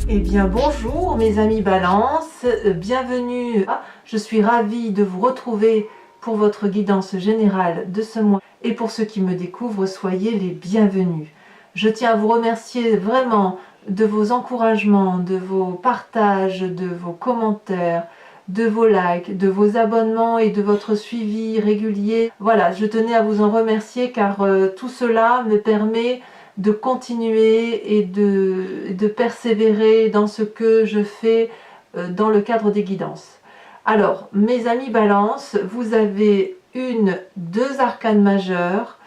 Eh bien bonjour mes amis Balance, bienvenue. Je suis ravie de vous retrouver pour votre guidance générale de ce mois. Et pour ceux qui me découvrent, soyez les bienvenus. Je tiens à vous remercier vraiment de vos encouragements, de vos partages, de vos commentaires, de vos likes, de vos abonnements et de votre suivi régulier. Voilà, je tenais à vous en remercier car tout cela me permet de continuer et de persévérer dans ce que je fais dans le cadre des guidances. Alors, mes amis Balance, vous avez deux arcanes majeures,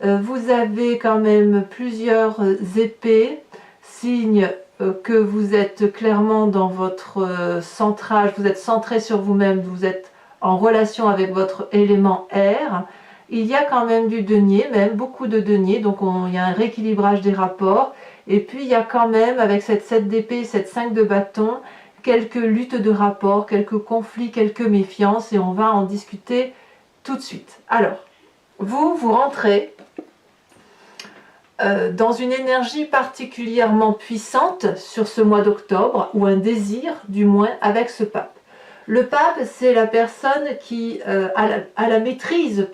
vous avez quand même plusieurs épées, signe que vous êtes clairement dans votre centrage, vous êtes centré sur vous-même, vous êtes en relation avec votre élément air. Il y a quand même du denier, même beaucoup de denier, donc il y a un rééquilibrage des rapports. Et puis il y a quand même, avec cette 7 d'épée, cette 5 de bâton, quelques luttes de rapports, quelques conflits, quelques méfiances, et on va en discuter tout de suite. Alors, vous rentrez dans une énergie particulièrement puissante sur ce mois d'octobre, ou un désir du moins avec ce pape. Le pape, c'est la personne qui a la maîtrise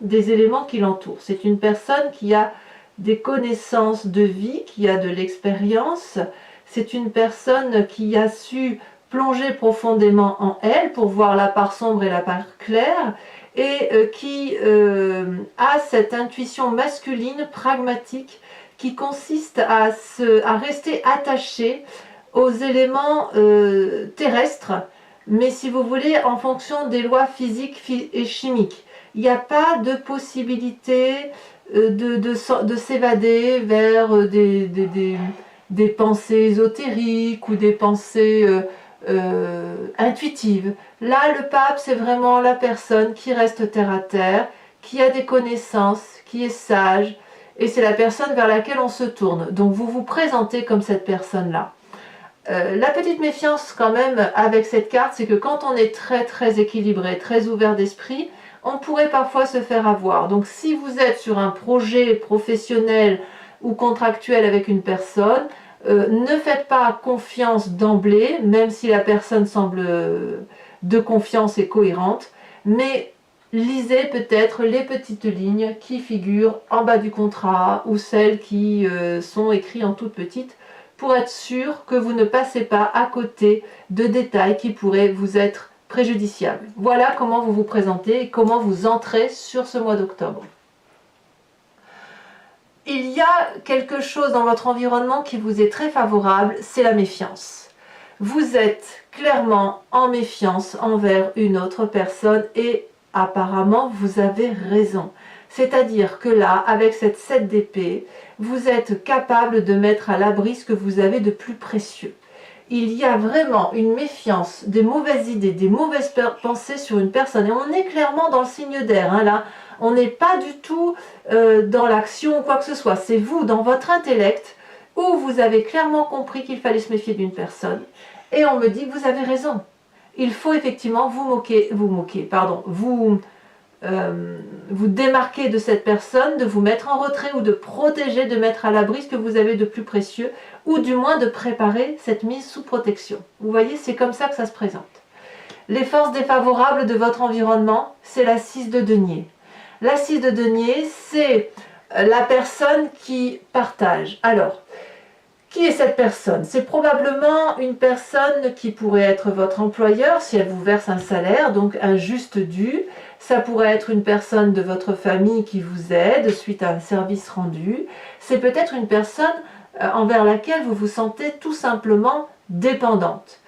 des éléments qui l'entourent. C'est une personne qui a des connaissances de vie, qui a de l'expérience. C'est une personne qui a su plonger profondément en elle pour voir la part sombre et la part claire, et qui a cette intuition masculine pragmatique qui consiste à rester attaché aux éléments terrestres, mais si vous voulez, en fonction des lois physiques et chimiques. Il n'y a pas de possibilité de s'évader vers des pensées ésotériques ou des pensées intuitives. Là, le pape, c'est vraiment la personne qui reste terre à terre, qui a des connaissances, qui est sage, et c'est la personne vers laquelle on se tourne. Donc vous vous présentez comme cette personne-là. La petite méfiance quand même avec cette carte, c'est que quand on est très équilibré, très ouvert d'esprit, on pourrait parfois se faire avoir. Donc si vous êtes sur un projet professionnel ou contractuel avec une personne, ne faites pas confiance d'emblée, même si la personne semble de confiance et cohérente, mais lisez peut-être les petites lignes qui figurent en bas du contrat ou celles qui sont écrites en toutes petites, pour être sûr que vous ne passez pas à côté de détails qui pourraient vous être préjudiciables. Voilà comment vous vous présentez et comment vous entrez sur ce mois d'octobre. Il y a quelque chose dans votre environnement qui vous est très favorable, c'est la méfiance. Vous êtes clairement en méfiance envers une autre personne et apparemment vous avez raison. C'est-à-dire que là, avec cette 7 d'épée, vous êtes capable de mettre à l'abri ce que vous avez de plus précieux. Il y a vraiment une méfiance, des mauvaises idées, des mauvaises pensées sur une personne. Et on est clairement dans le signe d'air, hein, là. On n'est pas du tout dans l'action ou quoi que ce soit. C'est vous, dans votre intellect, où vous avez clairement compris qu'il fallait se méfier d'une personne. Et on me dit que vous avez raison. Il faut effectivement vous démarquer de cette personne, de vous mettre en retrait ou de protéger, de mettre à l'abri ce que vous avez de plus précieux, ou du moins de préparer cette mise sous protection. Vous voyez, c'est comme ça que ça se présente. Les forces défavorables de votre environnement, c'est la 6 de denier. La 6 de denier, c'est la personne qui partage. Alors, qui est cette personne? C'est probablement une personne qui pourrait être votre employeur si elle vous verse un salaire, donc un juste dû. Ça pourrait être une personne de votre famille qui vous aide suite à un service rendu. C'est peut-être une personne envers laquelle vous vous sentez tout simplement dépendante.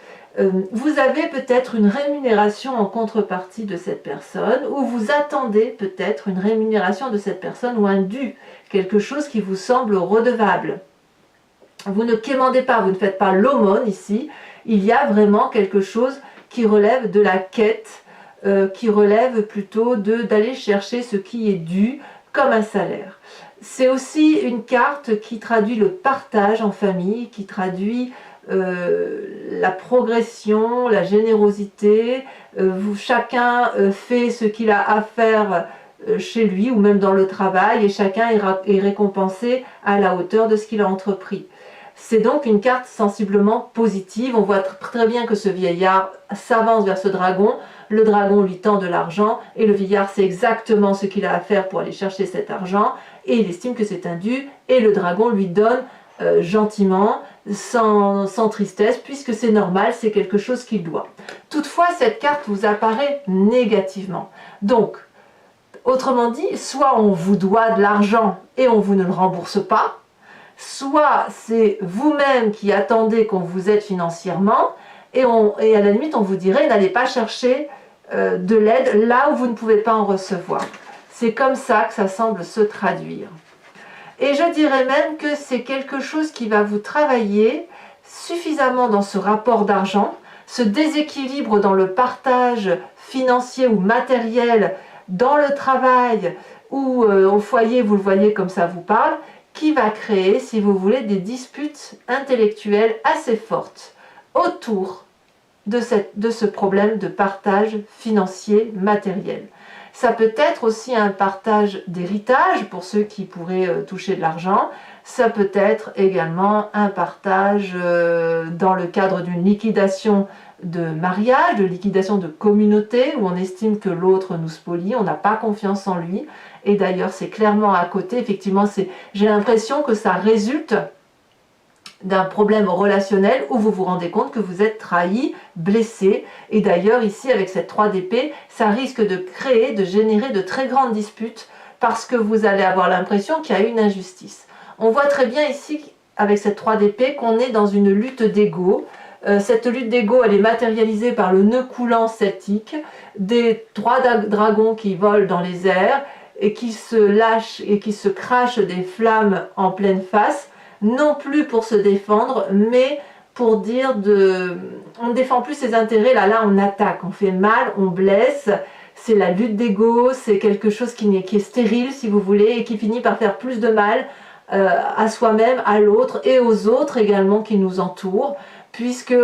Vous avez peut-être une rémunération en contrepartie de cette personne, ou vous attendez peut-être une rémunération de cette personne ou un dû, quelque chose qui vous semble redevable. Vous ne quémandez pas, vous ne faites pas l'aumône ici, il y a vraiment quelque chose qui relève de la quête, qui relève plutôt d'aller chercher ce qui est dû comme un salaire. C'est aussi une carte qui traduit le partage en famille, qui traduit la progression, la générosité. Chacun fait ce qu'il a à faire chez lui ou même dans le travail, et chacun est récompensé à la hauteur de ce qu'il a entrepris. C'est donc une carte sensiblement positive. On voit très bien que ce vieillard s'avance vers ce dragon. Le dragon lui tend de l'argent et le vieillard sait exactement ce qu'il a à faire pour aller chercher cet argent et il estime que c'est un dû et le dragon lui donne gentiment, sans tristesse, puisque c'est normal, c'est quelque chose qu'il doit. Toutefois, cette carte vous apparaît négativement. Donc, autrement dit, soit on vous doit de l'argent et on vous ne le rembourse pas, soit c'est vous-même qui attendez qu'on vous aide financièrement et à la limite on vous dirait n'allez pas chercher de l'aide là où vous ne pouvez pas en recevoir. C'est comme ça que ça semble se traduire. Et je dirais même que c'est quelque chose qui va vous travailler suffisamment dans ce rapport d'argent, ce déséquilibre dans le partage financier ou matériel, dans le travail ou au foyer, vous le voyez comme ça vous parle, qui va créer, si vous voulez, des disputes intellectuelles assez fortes autour de ce problème de partage financier matériel. Ça peut être aussi un partage d'héritage pour ceux qui pourraient toucher de l'argent. Ça peut être également un partage dans le cadre d'une liquidation de mariage, de liquidation de communauté, où on estime que l'autre nous spolie, on n'a pas confiance en lui. Et d'ailleurs, c'est clairement à côté. Effectivement, j'ai l'impression que ça résulte d'un problème relationnel où vous vous rendez compte que vous êtes trahi, blessé. Et d'ailleurs, ici, avec cette 3 d'épée, ça risque de créer, de générer de très grandes disputes parce que vous allez avoir l'impression qu'il y a une injustice. On voit très bien ici, avec cette 3 d'épée, qu'on est dans une lutte d'ego. Cette lutte d'ego, elle est matérialisée par le nœud coulant celtique, des 3 dragons qui volent dans les airs et qui se lâchent et qui se crachent des flammes en pleine face, non plus pour se défendre, mais pour dire on ne défend plus ses intérêts, là on attaque, on fait mal, on blesse, c'est la lutte d'ego, c'est quelque chose qui est stérile si vous voulez, et qui finit par faire plus de mal à soi-même, à l'autre et aux autres également qui nous entourent, puisque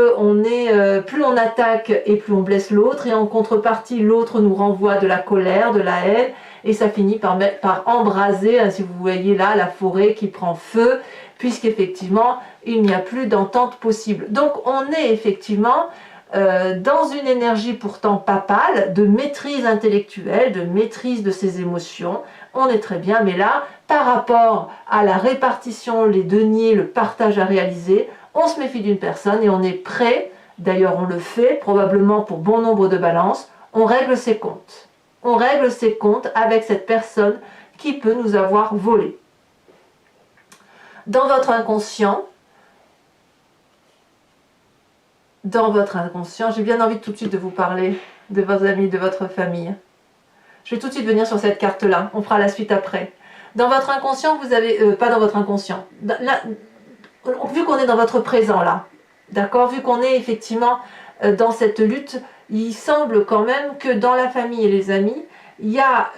plus on attaque et plus on blesse l'autre, et en contrepartie l'autre nous renvoie de la colère, de la haine, et ça finit par embraser, hein, si vous voyez là, la forêt qui prend feu, puisqu'effectivement, il n'y a plus d'entente possible. Donc, on est effectivement dans une énergie pourtant papale, de maîtrise intellectuelle, de maîtrise de ses émotions. On est très bien, mais là, par rapport à la répartition, les deniers, le partage à réaliser, on se méfie d'une personne et on est prêt, d'ailleurs on le fait, probablement pour bon nombre de balances, on règle ses comptes. On règle ses comptes avec cette personne qui peut nous avoir volé. Dans votre inconscient, j'ai bien envie tout de suite de vous parler de vos amis, de votre famille. Je vais tout de suite venir sur cette carte-là, on fera la suite après. Dans votre inconscient, vous avez... pas dans votre inconscient. Là, vu qu'on est dans votre présent, là, d'accord, vu qu'on est effectivement dans cette lutte, il semble quand même que dans la famille et les amis, il y a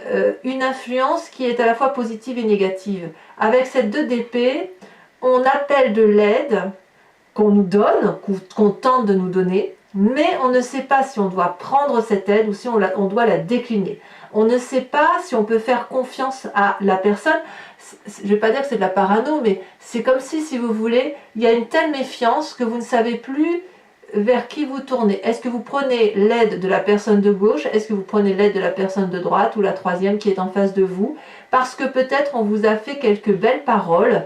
une influence qui est à la fois positive et négative. Avec cette 2 d'épée, on appelle de l'aide qu'on nous donne, qu'on tente de nous donner, mais on ne sait pas si on doit prendre cette aide ou si on doit la décliner. On ne sait pas si on peut faire confiance à la personne. Je ne vais pas dire que c'est de la parano, mais c'est comme si vous voulez, il y a une telle méfiance que vous ne savez plus vers qui vous tournez. Est-ce que vous prenez l'aide de la personne de gauche? Est-ce que vous prenez l'aide de la personne de droite ou la troisième qui est en face de vous? Parce que peut-être on vous a fait quelques belles paroles,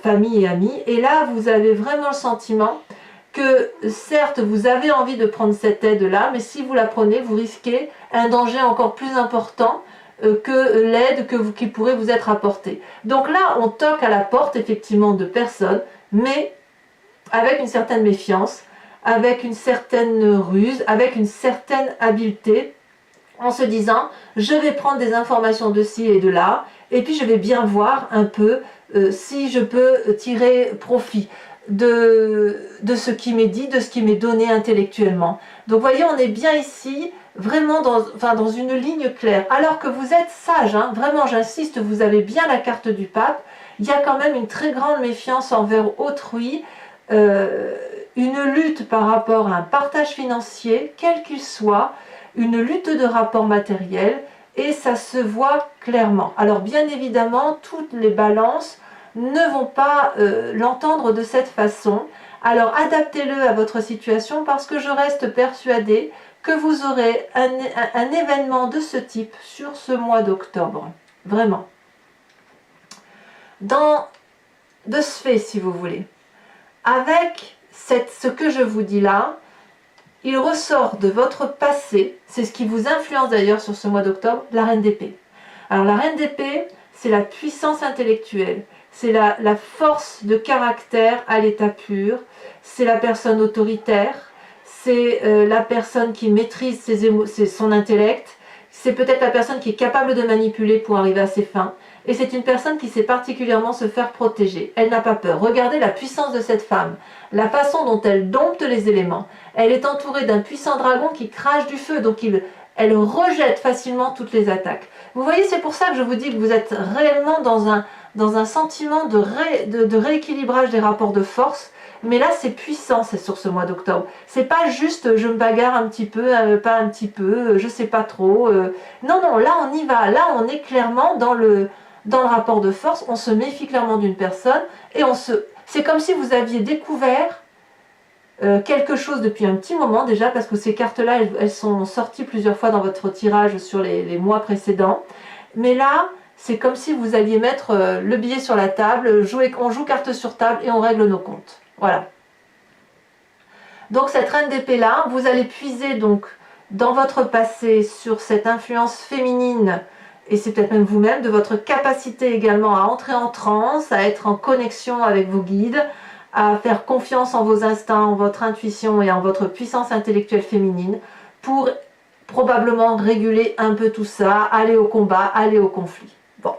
famille et amis, et là vous avez vraiment le sentiment que certes vous avez envie de prendre cette aide-là, mais si vous la prenez, vous risquez un danger encore plus important que l'aide qui pourrait vous être apportée. Donc là, on toque à la porte effectivement de personnes, mais avec une certaine méfiance, avec une certaine ruse, avec une certaine habileté, en se disant je vais prendre des informations de ci et de là, et puis je vais bien voir un peu si je peux tirer profit de ce qui m'est dit, de ce qui m'est donné intellectuellement. Donc vous voyez, on est bien ici, vraiment dans une ligne claire, alors que vous êtes sage, hein, vraiment j'insiste, vous avez bien la carte du pape, il y a quand même une très grande méfiance envers autrui, une lutte par rapport à un partage financier, quel qu'il soit, une lutte de rapport matériel, et ça se voit clairement. Alors bien évidemment, toutes les balances ne vont pas l'entendre de cette façon. Alors adaptez-le à votre situation parce que je reste persuadée que vous aurez un événement de ce type sur ce mois d'octobre. Vraiment. De ce fait, si vous voulez, avec ce que je vous dis là, il ressort de votre passé, c'est ce qui vous influence d'ailleurs sur ce mois d'octobre, la reine d'épée. Alors la reine d'épée, c'est la puissance intellectuelle, c'est la force de caractère à l'état pur, c'est la personne autoritaire, c'est la personne qui maîtrise son intellect, c'est peut-être la personne qui est capable de manipuler pour arriver à ses fins, et c'est une personne qui sait particulièrement se faire protéger. Elle n'a pas peur. Regardez la puissance de cette femme, la façon dont elle dompte les éléments. Elle est entourée d'un puissant dragon qui crache du feu, donc elle rejette facilement toutes les attaques. Vous voyez, c'est pour ça que je vous dis que vous êtes réellement dans un sentiment de rééquilibrage des rapports de force. Mais là, c'est puissant, c'est sur ce mois d'octobre. C'est pas juste je me bagarre un petit peu, pas un petit peu, je sais pas trop. Non, non, là on y va. Là, on est clairement dans le rapport de force. On se méfie clairement d'une personne et c'est comme si vous aviez découvert quelque chose depuis un petit moment déjà, parce que ces cartes-là, elles sont sorties plusieurs fois dans votre tirage sur les mois précédents. Mais là, c'est comme si vous alliez mettre le billet sur la table, on joue carte sur table et on règle nos comptes. Voilà. Donc cette reine d'épée là, vous allez puiser donc dans votre passé sur cette influence féminine, et c'est peut-être même vous-même, de votre capacité également à entrer en transe, à être en connexion avec vos guides, à faire confiance en vos instincts, en votre intuition et en votre puissance intellectuelle féminine pour probablement réguler un peu tout ça, aller au combat, aller au conflit. Bon.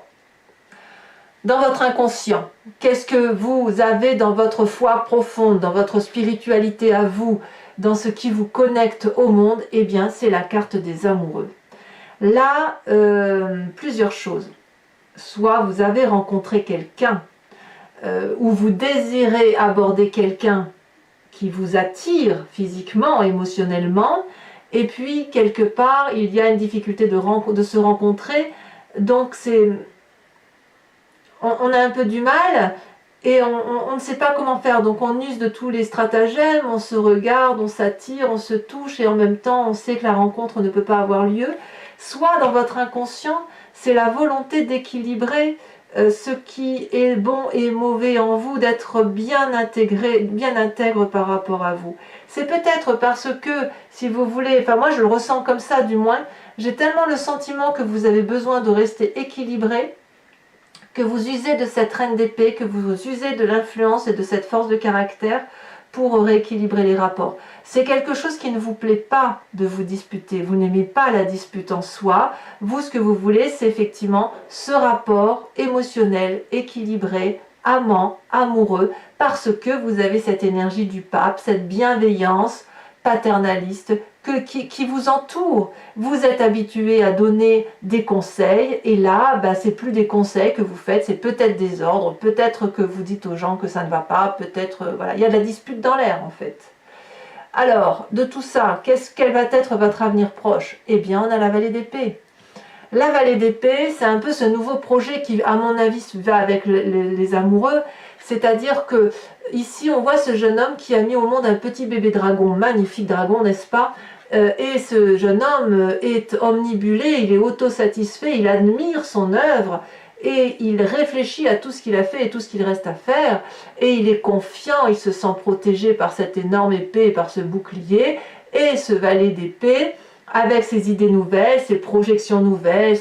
Dans votre inconscient, qu'est-ce que vous avez dans votre foi profonde, dans votre spiritualité à vous, dans ce qui vous connecte au monde? Eh bien, c'est la carte des amoureux. Là, plusieurs choses. Soit vous avez rencontré quelqu'un, ou vous désirez aborder quelqu'un qui vous attire physiquement, émotionnellement, et puis quelque part, il y a une difficulté de se rencontrer, donc on a un peu du mal, et on ne sait pas comment faire, donc on use de tous les stratagèmes, on se regarde, on s'attire, on se touche, et en même temps, on sait que la rencontre ne peut pas avoir lieu. Soit dans votre inconscient, c'est la volonté d'équilibrer ce qui est bon et mauvais en vous, d'être bien intégré, bien intègre par rapport à vous. C'est peut-être parce que, si vous voulez, enfin moi je le ressens comme ça du moins, j'ai tellement le sentiment que vous avez besoin de rester équilibré, que vous usez de cette reine d'épée, que vous usez de l'influence et de cette force de caractère pour rééquilibrer les rapports. C'est quelque chose qui ne vous plaît pas de vous disputer, vous n'aimez pas la dispute en soi, vous ce que vous voulez c'est effectivement ce rapport émotionnel, équilibré, amant, amoureux, parce que vous avez cette énergie du pape, cette bienveillance paternaliste qui vous entoure. Vous êtes habitué à donner des conseils et là, c'est plus des conseils que vous faites, c'est peut-être des ordres, peut-être que vous dites aux gens que ça ne va pas, peut-être, voilà, il y a de la dispute dans l'air en fait. Alors, de tout ça, quel va être votre avenir proche? Eh bien, on a la vallée d'épée. La vallée d'épée, c'est un peu ce nouveau projet qui, à mon avis, va avec les amoureux. C'est-à-dire que ici, on voit ce jeune homme qui a mis au monde un petit bébé dragon, magnifique dragon, n'est-ce pas? Et ce jeune homme est omnibulé, il est autosatisfait, il admire son œuvre et il réfléchit à tout ce qu'il a fait et tout ce qu'il reste à faire. Et il est confiant, il se sent protégé par cette énorme épée, par ce bouclier. Et ce valet d'épée, avec ses idées nouvelles, ses projections nouvelles,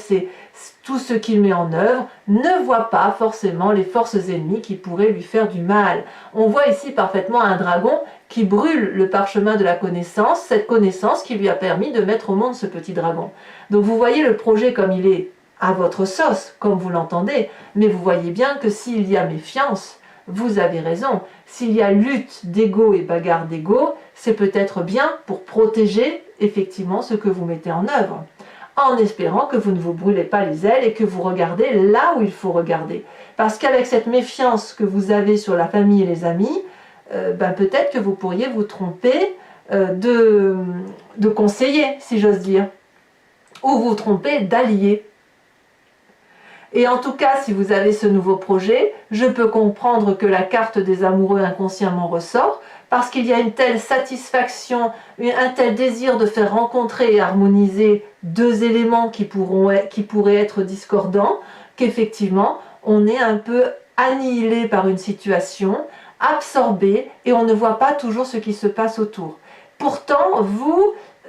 tout ce qu'il met en œuvre, ne voit pas forcément les forces ennemies qui pourraient lui faire du mal. On voit ici parfaitement un dragon qui brûle le parchemin de la connaissance, cette connaissance qui lui a permis de mettre au monde ce petit dragon. Donc vous voyez le projet comme il est à votre sauce, comme vous l'entendez, mais vous voyez bien que s'il y a méfiance, vous avez raison. S'il y a lutte d'ego et bagarre d'ego, c'est peut-être bien pour protéger effectivement ce que vous mettez en œuvre, en espérant que vous ne vous brûlez pas les ailes et que vous regardez là où il faut regarder. Parce qu'avec cette méfiance que vous avez sur la famille et les amis, peut-être que vous pourriez vous tromper de conseiller, si j'ose dire, ou vous tromper d'allié. Et en tout cas, si vous avez ce nouveau projet, je peux comprendre que la carte des amoureux inconsciemment ressort, parce qu'il y a une telle satisfaction, un tel désir de faire rencontrer et harmoniser deux éléments qui pourraient être discordants, qu'effectivement, on est un peu annihilé par une situation, absorbé, et on ne voit pas toujours ce qui se passe autour. Pourtant,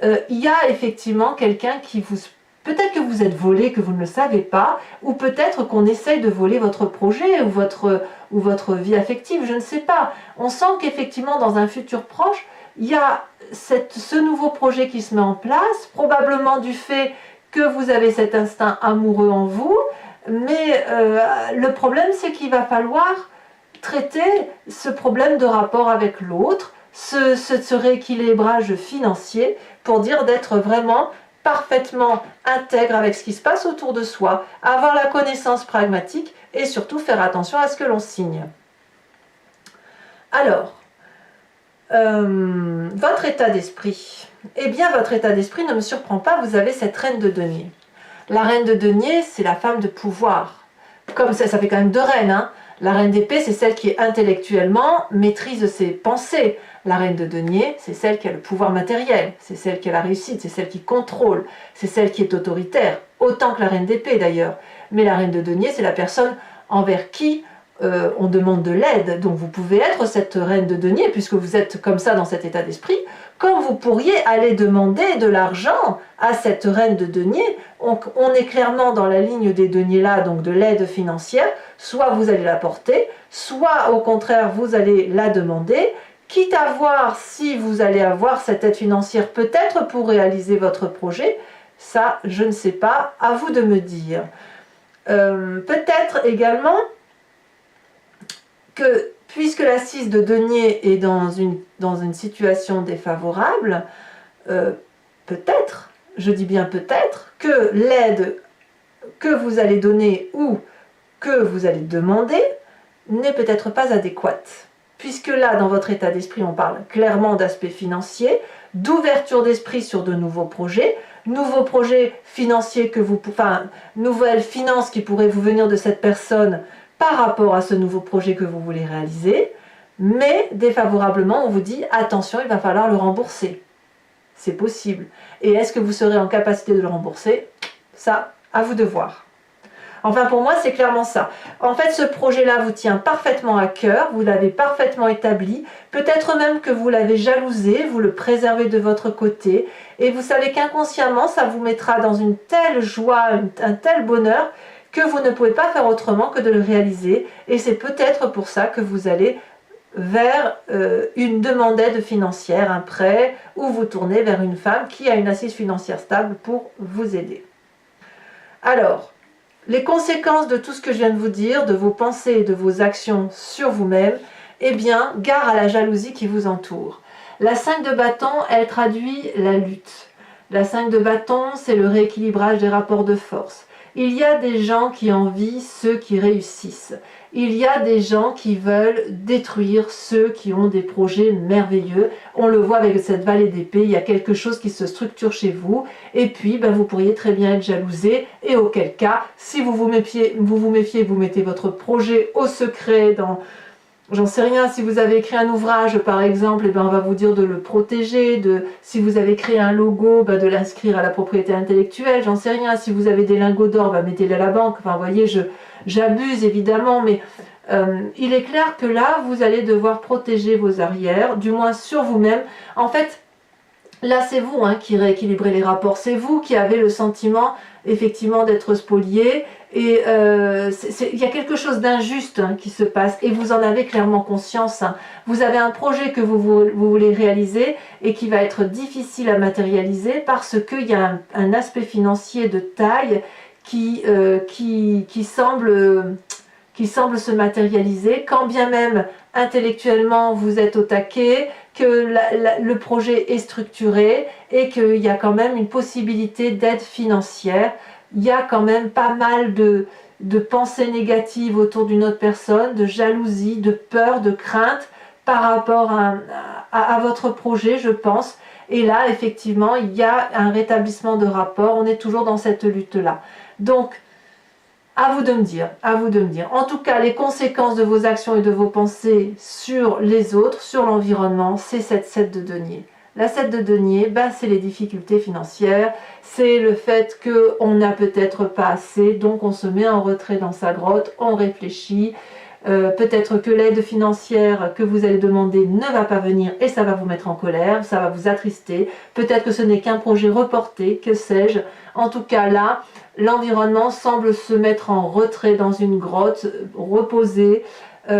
il y a effectivement quelqu'un qui vous... Peut-être que vous êtes volé, que vous ne le savez pas, ou peut-être qu'on essaye de voler votre projet ou votre vie affective, je ne sais pas. On sent qu'effectivement, dans un futur proche, il y a ce nouveau projet qui se met en place, probablement du fait que vous avez cet instinct amoureux en vous, mais le problème, c'est qu'il va falloir traiter ce problème de rapport avec l'autre, ce rééquilibrage financier, pour dire d'être vraiment parfaitement intègre avec ce qui se passe autour de soi, avoir la connaissance pragmatique et surtout faire attention à ce que l'on signe. Alors, votre état d'esprit. Eh bien, votre état d'esprit ne me surprend pas, vous avez cette reine de denier. La reine de denier, c'est la femme de pouvoir. Comme ça fait quand même deux reines, hein. La reine d'épée, c'est celle qui intellectuellement maîtrise ses pensées. La reine de denier, c'est celle qui a le pouvoir matériel, c'est celle qui a la réussite, c'est celle qui contrôle, c'est celle qui est autoritaire, autant que la reine d'épée d'ailleurs. Mais la reine de denier, c'est la personne envers qui on demande de l'aide. Donc vous pouvez être cette reine de denier, puisque vous êtes comme ça dans cet état d'esprit, comme vous pourriez aller demander de l'argent à cette reine de denier. On est clairement dans la ligne des deniers là, donc de l'aide financière. Soit vous allez l'apporter, soit au contraire vous allez la demander, quitte à voir si vous allez avoir cette aide financière peut-être pour réaliser votre projet. Ça, je ne sais pas, à vous de me dire. Peut-être également que puisque la 6 de denier est dans une situation défavorable, peut-être, je dis bien peut-être, que l'aide que vous allez donner ou que vous allez demander n'est peut-être pas adéquate. Puisque là, dans votre état d'esprit, on parle clairement d'aspect financier, d'ouverture d'esprit sur de nouveaux projets financiers nouvelles finances qui pourraient vous venir de cette personne par rapport à ce nouveau projet que vous voulez réaliser, mais défavorablement, on vous dit attention, il va falloir le rembourser. C'est possible. Et est-ce que vous serez en capacité de le rembourser? Ça, à vous de voir. Enfin, pour moi, c'est clairement ça. En fait, ce projet-là vous tient parfaitement à cœur, vous l'avez parfaitement établi, peut-être même que vous l'avez jalousé, vous le préservez de votre côté, et vous savez qu'inconsciemment, ça vous mettra dans une telle joie, un tel bonheur, que vous ne pouvez pas faire autrement que de le réaliser, et c'est peut-être pour ça que vous allez vers une demande d'aide financière, un prêt, ou vous tournez vers une femme qui a une assise financière stable pour vous aider. Alors, les conséquences de tout ce que je viens de vous dire, de vos pensées et de vos actions sur vous-même, eh bien, gare à la jalousie qui vous entoure. La 5 de bâton, elle traduit la lutte. La 5 de bâton, c'est le rééquilibrage des rapports de force. Il y a des gens qui envient ceux qui réussissent. Il y a des gens qui veulent détruire ceux qui ont des projets merveilleux. On le voit avec cette vallée d'épée, il y a quelque chose qui se structure chez vous. Et puis, vous pourriez très bien être jalousé. Et auquel cas, si vous vous méfiez, vous mettez votre projet au secret dans... J'en sais rien, si vous avez écrit un ouvrage par exemple, on va vous dire de le protéger, si vous avez créé un logo, de l'inscrire à la propriété intellectuelle, j'en sais rien, si vous avez des lingots d'or, mettez-les à la banque, vous voyez, j'abuse évidemment, mais il est clair que là, vous allez devoir protéger vos arrières, du moins sur vous-même. En fait, là c'est vous qui rééquilibrez les rapports, c'est vous qui avez le sentiment effectivement d'être spolié, et il y a quelque chose d'injuste qui se passe, et vous en avez clairement conscience. Vous avez un projet que vous voulez réaliser et qui va être difficile à matérialiser parce qu'il y a un aspect financier de taille qui semble se matérialiser, quand bien même intellectuellement vous êtes au taquet, que le projet est structuré et qu'il y a quand même une possibilité d'aide financière. Il y a quand même pas mal de pensées négatives autour d'une autre personne, de jalousie, de peur, de crainte par rapport à votre projet, je pense. Et là, effectivement, il y a un rétablissement de rapport. On est toujours dans cette lutte-là. Donc, À vous de me dire, à vous de me dire. En tout cas, les conséquences de vos actions et de vos pensées sur les autres, sur l'environnement, c'est cette 7 de denier. La 7 de denier, ben, c'est les difficultés financières, c'est le fait qu'on n'a peut-être pas assez, donc on se met en retrait dans sa grotte, on réfléchit. Peut-être que l'aide financière que vous allez demander ne va pas venir et ça va vous mettre en colère, ça va vous attrister. Peut-être que ce n'est qu'un projet reporté, que sais-je. En tout cas là, l'environnement semble se mettre en retrait dans une grotte, reposer. Il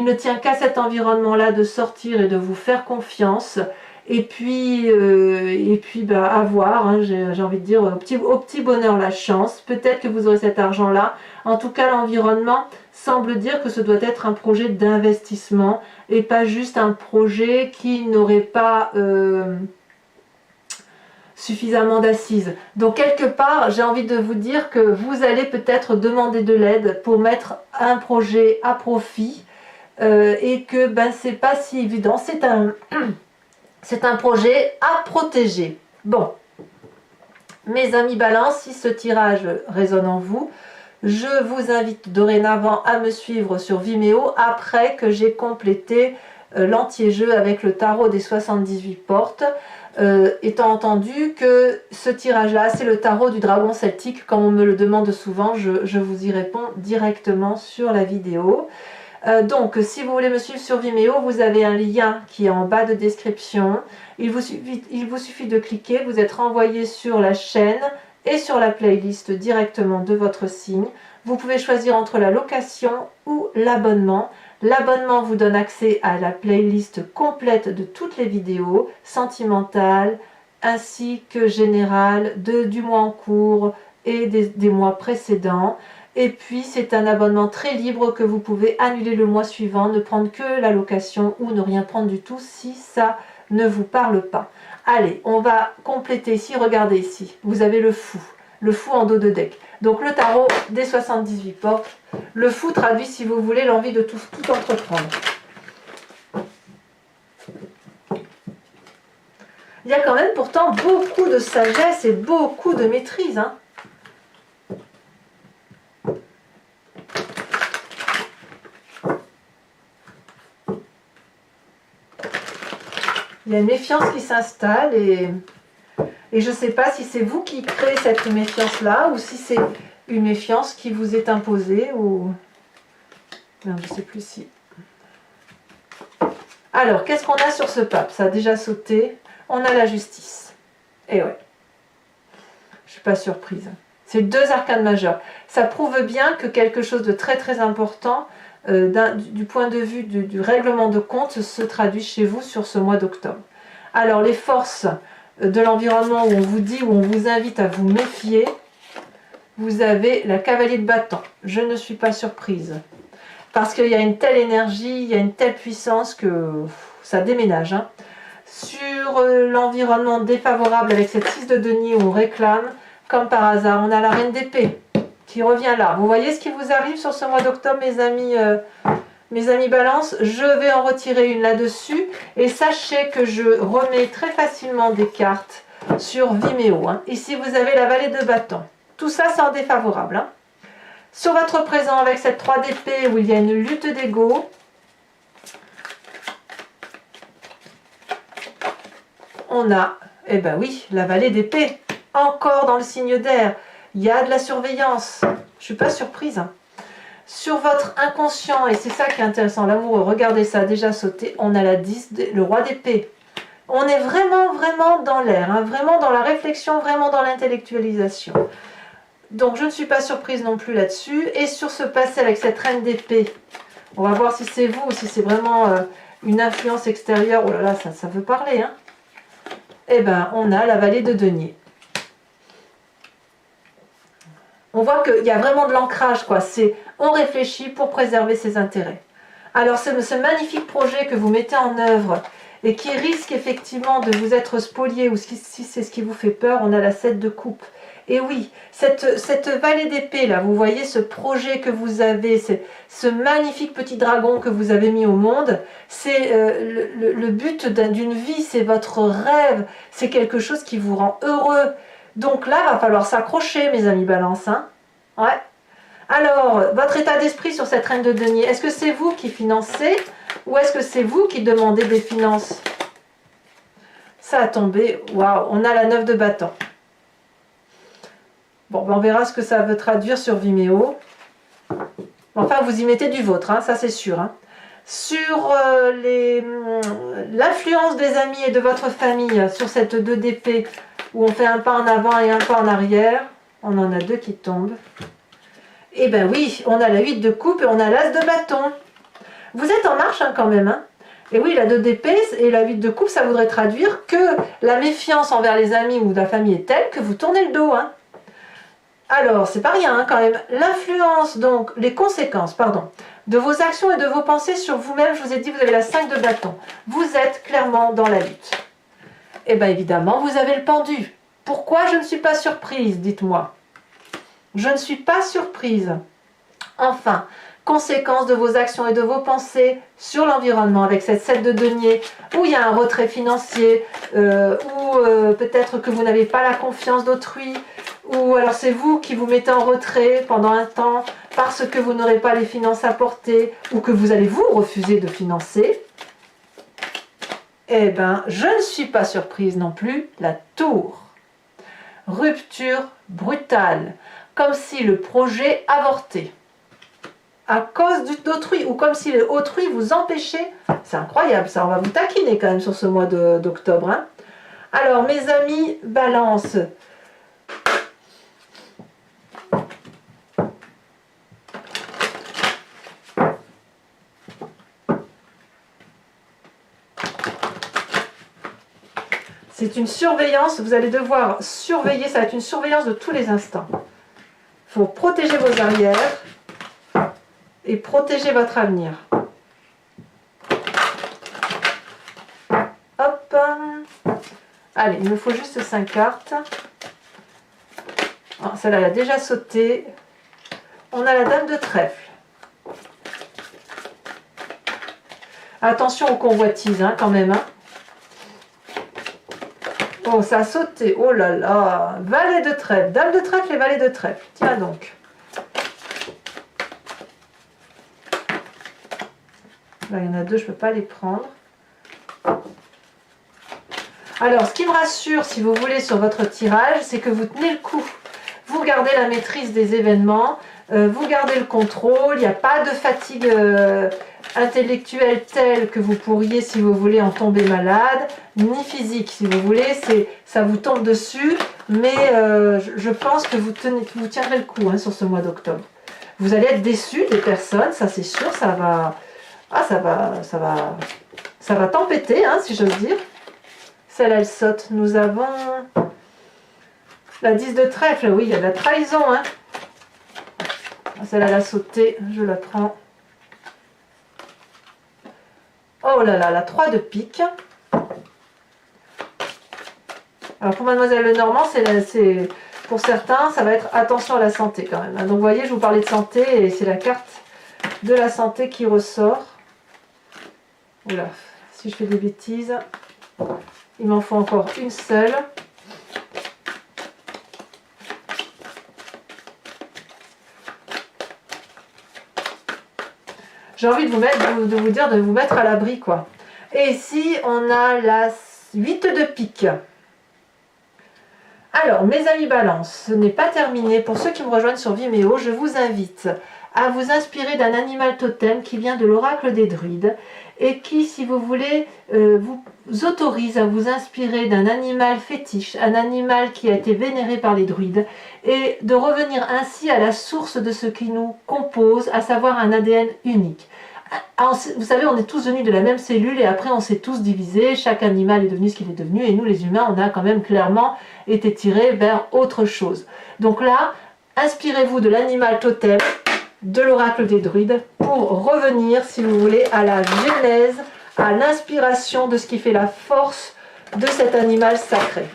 ne tient qu'à cet environnement-là de sortir et de vous faire confiance. Et puis ben, à voir, hein, j'ai envie de dire, au petit bonheur la chance. Peut-être que vous aurez cet argent-là. En tout cas, l'environnement semble dire que ce doit être un projet d'investissement et pas juste un projet qui n'aurait pas suffisamment d'assises. Donc quelque part, j'ai envie de vous dire que vous allez peut-être demander de l'aide pour mettre un projet à profit et que ben, c'est pas si évident. C'est un projet à protéger. Bon, mes amis Balance, si ce tirage résonne en vous, je vous invite dorénavant à me suivre sur Vimeo après que j'ai complété l'anti-jeu avec le tarot des 78 portes, étant entendu que ce tirage-là, c'est le tarot du dragon celtique, comme on me le demande souvent, je vous y réponds directement sur la vidéo. Donc, si vous voulez me suivre sur Vimeo, vous avez un lien qui est en bas de description. Il vous suffit de cliquer, vous êtes renvoyé sur la chaîne et sur la playlist directement de votre signe. Vous pouvez choisir entre la location ou l'abonnement. L'abonnement vous donne accès à la playlist complète de toutes les vidéos, sentimentales ainsi que générales, du mois en cours et des mois précédents. Et puis c'est un abonnement très libre que vous pouvez annuler le mois suivant, ne prendre que la location ou ne rien prendre du tout si ça ne vous parle pas. Allez, on va compléter ici, regardez ici, vous avez le fou en dos de deck. Donc le tarot des 78 portes, le fou traduit si vous voulez l'envie de tout entreprendre. Il y a quand même pourtant beaucoup de sagesse et beaucoup de maîtrise, hein. Il y a une méfiance qui s'installe et je ne sais pas si c'est vous qui créez cette méfiance-là ou si c'est une méfiance qui vous est imposée ou... Non, je ne sais plus si... Alors, qu'est-ce qu'on a sur ce pape? Ça a déjà sauté. On a la justice. Et ouais. Je ne suis pas surprise. C'est deux arcanes majeures. Ça prouve bien que quelque chose de très très important du point de vue du règlement de compte se traduit chez vous sur ce mois d'octobre. Alors les forces de l'environnement où on vous dit, où on vous invite à vous méfier, vous avez la cavalier de bâton. Je ne suis pas surprise. Parce qu'il y a une telle énergie, il y a une telle puissance que ça déménage. Hein. Sur l'environnement défavorable avec cette 6 de denier où on réclame, comme par hasard, on a la reine d'épée qui revient là. Vous voyez ce qui vous arrive sur ce mois d'octobre, mes amis Balance? Je vais en retirer une là-dessus. Et sachez que je remets très facilement des cartes sur Vimeo. Hein. Ici, vous avez la vallée de bâton. Tout ça, c'est en défavorable. Hein. Sur votre présent, avec cette 3 d'épée où il y a une lutte d'ego, on a, eh ben oui, la vallée d'épée. Encore dans le signe d'air. Il y a de la surveillance. Je ne suis pas surprise. Hein. Sur votre inconscient, et c'est ça qui est intéressant, l'amoureux, regardez ça, déjà sauté, on a la 10, le roi d'épée. On est vraiment, vraiment dans l'air, hein, vraiment dans la réflexion, vraiment dans l'intellectualisation. Donc je ne suis pas surprise non plus là-dessus. Et sur ce passé avec cette reine d'épée, on va voir si c'est vous ou si c'est vraiment une influence extérieure. Oh là là, ça veut parler. Hein. Eh bien, on a la vallée de denier. On voit qu'il y a vraiment de l'ancrage, quoi. C'est on réfléchit pour préserver ses intérêts. Alors ce magnifique projet que vous mettez en œuvre et qui risque effectivement de vous être spolié ou si c'est ce qui vous fait peur, on a la 7 de coupe. Et oui, cette vallée d'épée là, vous voyez ce projet que vous avez, ce magnifique petit dragon que vous avez mis au monde, c'est le but d'une vie, c'est votre rêve, c'est quelque chose qui vous rend heureux. Donc là, il va falloir s'accrocher, mes amis Balance. Hein. Ouais. Alors, votre état d'esprit sur cette reine de denier, est-ce que c'est vous qui financez ou est-ce que c'est vous qui demandez des finances? Ça a tombé, waouh, on a la 9 de bâton. Bon, ben on verra ce que ça veut traduire sur Vimeo. Enfin, vous y mettez du vôtre, hein, ça c'est sûr. Hein. Sur l'influence des amis et de votre famille sur cette 2 d'épée, où on fait un pas en avant et un pas en arrière, on en a 2 qui tombent. Eh bien oui, on a la 8 de coupe et on a l'as de bâton. Vous êtes en marche hein, quand même. Hein. Et oui, la 2 d'épée et la 8 de coupe, ça voudrait traduire que la méfiance envers les amis ou la famille est telle que vous tournez le dos. Hein. Alors, c'est pas rien hein, quand même. L'influence, donc, les conséquences, pardon, de vos actions et de vos pensées sur vous-même, je vous ai dit, vous avez la 5 de bâton. Vous êtes clairement dans la lutte. Et bien évidemment, vous avez le pendu. Pourquoi je ne suis pas surprise, dites-moi. Je ne suis pas surprise. Enfin, conséquence de vos actions et de vos pensées sur l'environnement avec cette 7 de denier où il y a un retrait financier, ou peut-être que vous n'avez pas la confiance d'autrui, ou alors c'est vous qui vous mettez en retrait pendant un temps parce que vous n'aurez pas les finances apportées ou que vous allez vous refuser de financer. Eh bien, je ne suis pas surprise non plus, la tour. Rupture brutale, comme si le projet avortait. À cause d'autrui, ou comme si autrui vous empêchait. C'est incroyable, ça, on va vous taquiner quand même sur ce mois d'octobre. Hein. Alors, mes amis, balance. C'est une surveillance, vous allez devoir surveiller, ça va être une surveillance de tous les instants. Il faut protéger vos arrières et protéger votre avenir. Hop. Allez, il me faut juste 5 cartes. Oh, celle-là, elle a déjà sauté. On a la dame de trèfle. Attention aux convoitises, hein, quand même. Hein. Oh, ça a sauté. Oh là là. Valet de trèfle. Dame de trèfle et valet de trèfle. Tiens donc. Là, il y en a 2, je ne peux pas les prendre. Alors, ce qui me rassure, si vous voulez, sur votre tirage, c'est que vous tenez le coup. Vous gardez la maîtrise des événements, vous gardez le contrôle, il n'y a pas de fatigue intellectuelle telle que vous pourriez, si vous voulez, en tomber malade, ni physique, si vous voulez, ça vous tombe dessus, mais je pense que vous tiendrez le coup hein, sur ce mois d'octobre. Vous allez être déçus des personnes, ça c'est sûr, ça va tempêter, hein, si j'ose dire. Celle-là, elle saute. Nous avons la 10 de trèfle. Oui, il y a de la trahison. Hein. Celle-là, elle a sauté. Je la prends. Oh là là, la 3 de pique. Alors, pour Mademoiselle Lenormand, c'est pour certains, ça va être attention à la santé quand même. Donc, vous voyez, je vous parlais de santé et c'est la carte de la santé qui ressort. Oula, si je fais des bêtises... Il m'en faut encore une seule. J'ai envie de vous dire de vous mettre à l'abri quoi. Et ici on a la 8 de pique. Alors mes amis balance, ce n'est pas terminé. Pour ceux qui me rejoignent sur Vimeo, je vous invite à vous inspirer d'un animal totem qui vient de l'oracle des druides et qui, si vous voulez, vous autorise à vous inspirer d'un animal fétiche, un animal qui a été vénéré par les druides, et de revenir ainsi à la source de ce qui nous compose, à savoir un ADN unique. Vous savez, on est tous venus de la même cellule et après on s'est tous divisés, chaque animal est devenu ce qu'il est devenu et nous les humains, on a quand même clairement été tirés vers autre chose. Donc là, inspirez-vous de l'animal totem, de l'oracle des druides pour revenir, si vous voulez, à la genèse, à l'inspiration de ce qui fait la force de cet animal sacré.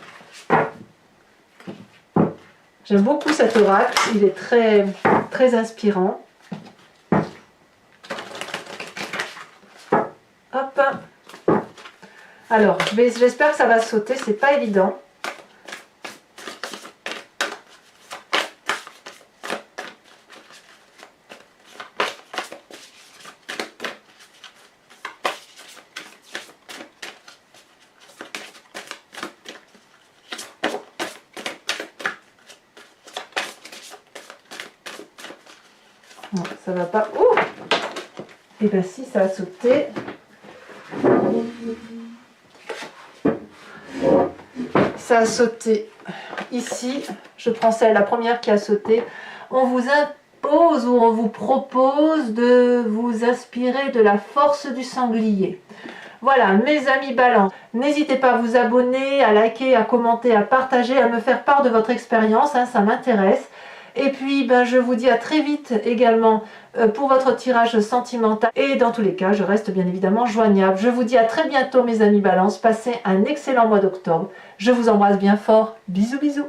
J'aime beaucoup cet oracle, il est très, très inspirant. Hop. Alors, j'espère que ça va sauter, c'est pas évident. Non, ça va pas. Ouh! Et bien si, ça a sauté. Ça a sauté ici. Je prends celle, la première qui a sauté. On vous impose ou on vous propose de vous inspirer de la force du sanglier. Voilà, mes amis Balance, n'hésitez pas à vous abonner, à liker, à commenter, à partager, à me faire part de votre expérience, hein, ça m'intéresse. Et puis, je vous dis à très vite également pour votre tirage sentimental. Et dans tous les cas, je reste bien évidemment joignable. Je vous dis à très bientôt mes amis Balance. Passez un excellent mois d'octobre. Je vous embrasse bien fort. Bisous, bisous.